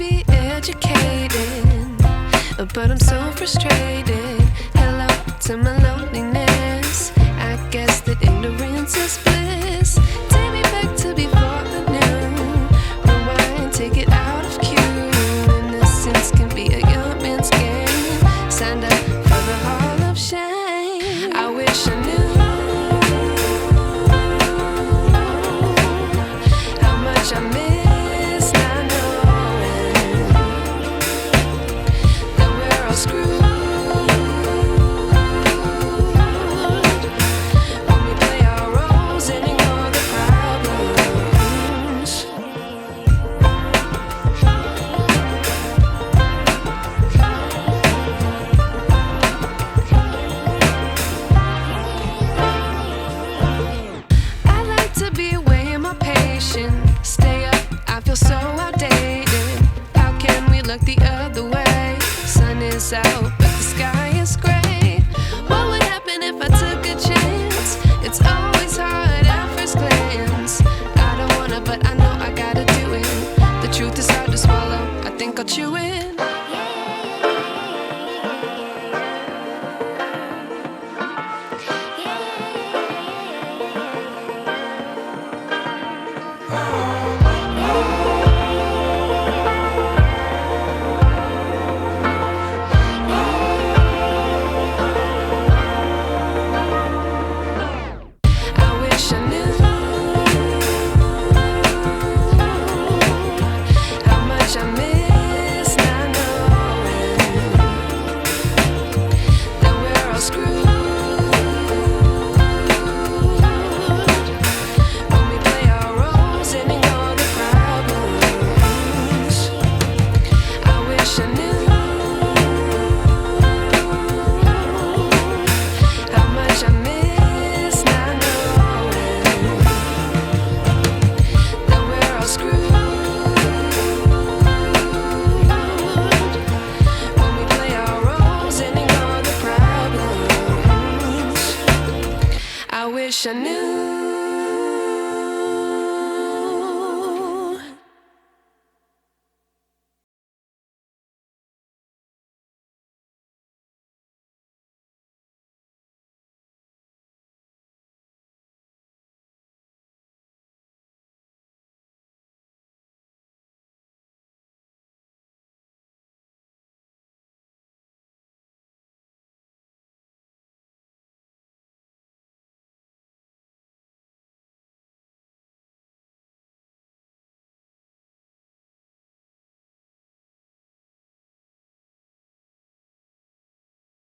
be educated, but I'm so frustrated. Hello to my loneliness. I guess that ignorance is bliss. Take me back to before I knew. Rewind, take it out of cue. Innocence can be a young man's game. Signed up for the hall of shame. I wish I knew how much I miss not knowing that we're all screwed. Stay up, I feel so outdated. How can we look the other way? Sun is out, but the sky is gray. What would happen if I took a chance? It's always hard at first glance. I don't wanna, but I know I gotta do it. The truth is hard to swallow, I think I'll chew it.